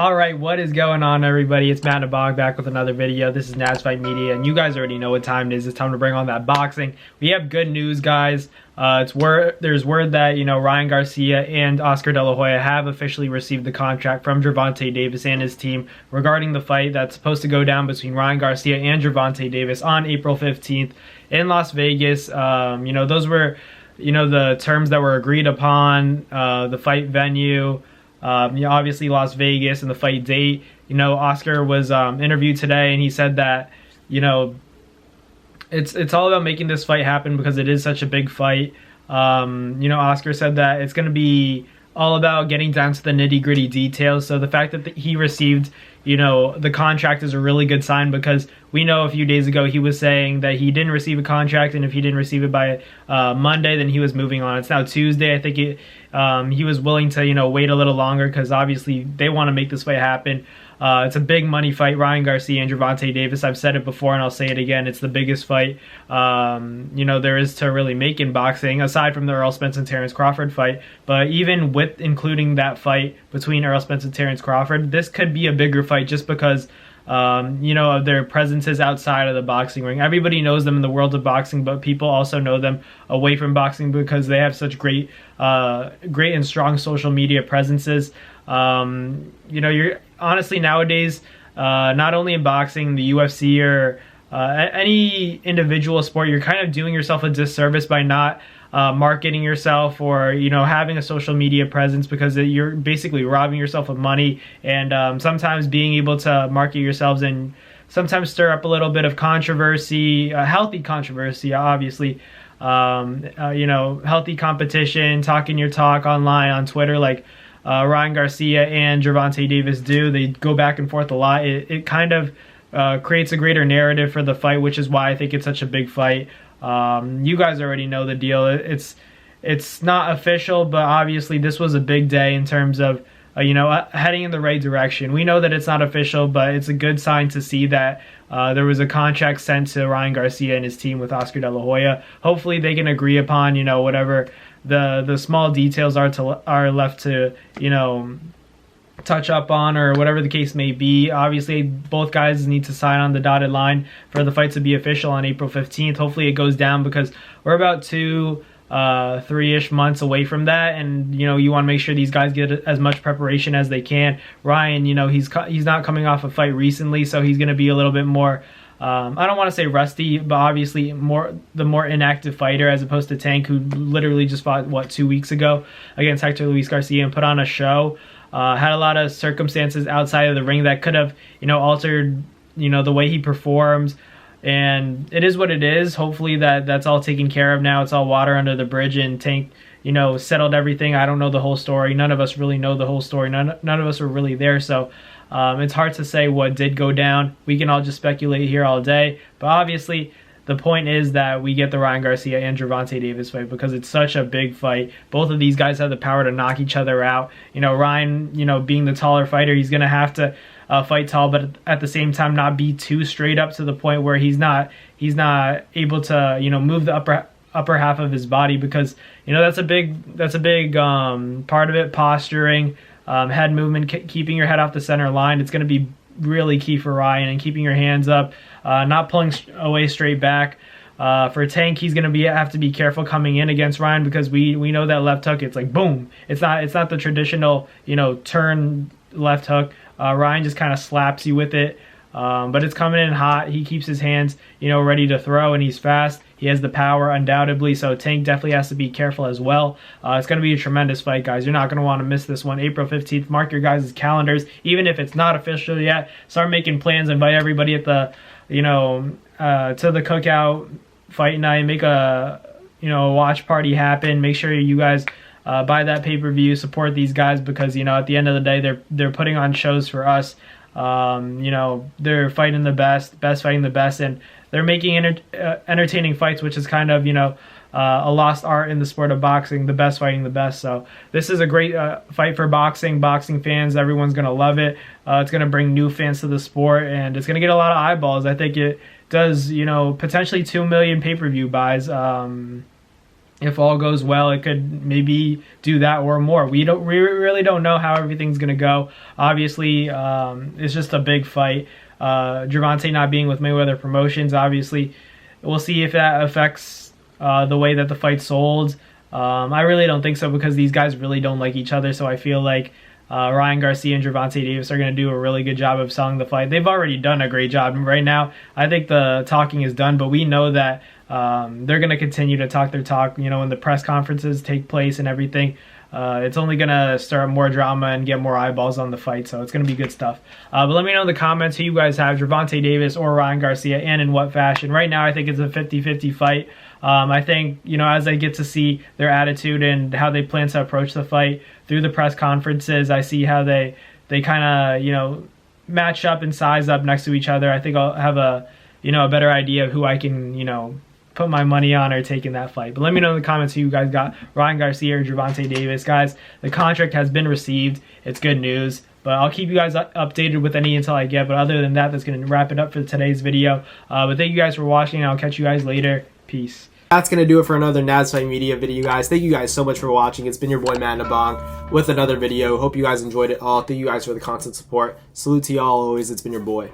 Alright, what is going on, everybody? It's Matt Nabog back with another video. This is Fight Media, and you guys already know what time it is. It's time to bring on that boxing. We have good news, guys. There's word that, Ryan Garcia and Oscar De La Hoya have officially received the contract from Gervonta Davis and his team regarding the fight that's supposed to go down between Ryan Garcia and Gervonta Davis on April 15th in Las Vegas. Those were, the terms that were agreed upon, the fight venue. Obviously Las Vegas and the fight date. Oscar was interviewed today, and he said that it's all about making this fight happen because it is such a big fight. Oscar said that it's going to be all about getting down to the nitty-gritty details. So the fact that he received the contract is a really good sign, because we know a few days ago he was saying that he didn't receive a contract, and if he didn't receive it by Monday, then he was moving on. It's now Tuesday. I think he was willing to wait a little longer because obviously they want to make this fight happen. It's a big money fight. Ryan Garcia and Gervonta Davis. I've said it before and I'll say it again. It's the biggest fight there is to really make in boxing, aside from the Errol Spence and Terrence Crawford fight. But even with including that fight between Errol Spence and Terrence Crawford, this could be a bigger fight just because of their presences outside of the boxing ring. Everybody knows them in the world of boxing, but people also know them away from boxing because they have such great and strong social media presences. You're honestly nowadays, not only in boxing, the UFC, or any individual sport, you're kind of doing yourself a disservice by not marketing yourself or having a social media presence, because you're basically robbing yourself of money. And sometimes being able to market yourselves and sometimes stir up a little bit of controversy, healthy controversy, obviously, healthy competition, talking your talk online on Twitter, like Ryan Garcia and Gervonta Davis do. They go back and forth a lot. It kind of creates a greater narrative for the fight, which is why I think it's such a big fight. You guys already know the deal. It's not official, but obviously this was a big day in terms of heading in the right direction. We know that it's not official, but it's a good sign to see that there was a contract sent to Ryan Garcia and his team with Oscar De La Hoya. Hopefully they can agree upon whatever the small details are left to touch up on, or whatever the case may be. Obviously both guys need to sign on the dotted line for the fight to be official on April 15th. Hopefully it goes down, because we're about 3-ish months away from that, and you want to make sure these guys get as much preparation as they can. Ryan, he's not coming off a fight recently, so he's going to be a little bit more I don't want to say rusty, but obviously the more inactive fighter, as opposed to Tank, who literally just fought 2 weeks ago against Hector Luis Garcia and put on a show. Had a lot of circumstances outside of the ring that could have altered the way he performs, and it is what it is. Hopefully that's all taken care of now. It's all water under the bridge, and Tank settled everything. I don't know the whole story. None of us really know the whole story. None of us were really there, so it's hard to say what did go down. We can all just speculate here all day, but obviously the point is that we get the Ryan Garcia and Gervonta Davis fight because it's such a big fight. Both of these guys have the power to knock each other out. Ryan, being the taller fighter, he's going to have to fight tall, but at the same time not be too straight up to the point where he's not able to move the upper half of his body, because that's a big part of it. Posturing, head movement, keeping your head off the center line. It's going to be really key for Ryan, and keeping your hands up, not pulling away straight back. For Tank, he's going to have to be careful coming in against Ryan, because we know that left hook, it's like boom. It's not the traditional turn left hook. Ryan just kind of slaps you with it, but it's coming in hot. He keeps his hands ready to throw, and he's fast. He has the power, undoubtedly, so Tank definitely has to be careful as well. It's going to be a tremendous fight, guys. You're not going to want to miss this one. April 15th, mark your guys' calendars. Even if it's not official yet, start making plans. Invite everybody at the, to the cookout fight night. Make a, watch party happen. Make sure you guys buy that pay-per-view. Support these guys, because, at the end of the day, they're putting on shows for us. They're fighting the best fighting the best, and they're making entertaining fights, which is kind of, a lost art in the sport of boxing, the best fighting the best. So this is a great fight for boxing fans. Everyone's going to love it. It's going to bring new fans to the sport, and it's going to get a lot of eyeballs. I think it does, potentially 2 million pay-per-view buys. if all goes well, it could maybe do that or more. We really don't know how everything's gonna go. Obviously, it's just a big fight. Gervonta not being with Mayweather Promotions, obviously, we'll see if that affects the way that the fight sold. I really don't think so, because these guys really don't like each other. So I feel like Ryan Garcia and Gervonta Davis are going to do a really good job of selling the fight. They've already done a great job. Right now, I think the talking is done, but we know that they're going to continue to talk their talk. You know, when the press conferences take place and everything, it's only going to start more drama and get more eyeballs on the fight, so it's going to be good stuff. But let me know in the comments who you guys have, Gervonta Davis or Ryan Garcia, and in what fashion. Right now, I think it's a 50-50 fight. I think, you know, as I get to see their attitude and how they plan to approach the fight through the press conferences, I see how they kind of, you know, match up and size up next to each other. I think I'll have a better idea of who I can, you know, put my money on or take in that fight. But let me know in the comments who you guys got, Ryan Garcia or Gervonta Davis. Guys, the contract has been received. It's good news. But I'll keep you guys updated with any intel I get. But other than that, that's going to wrap it up for today's video. But thank you guys for watching, and I'll catch you guys later. Peace. That's going to do it for another Naz Fight Media video, guys. Thank you guys so much for watching. It's been your boy, Matt Nabong, with another video. Hope you guys enjoyed it all. Thank you guys for the constant support. Salute to y'all always. It's been your boy.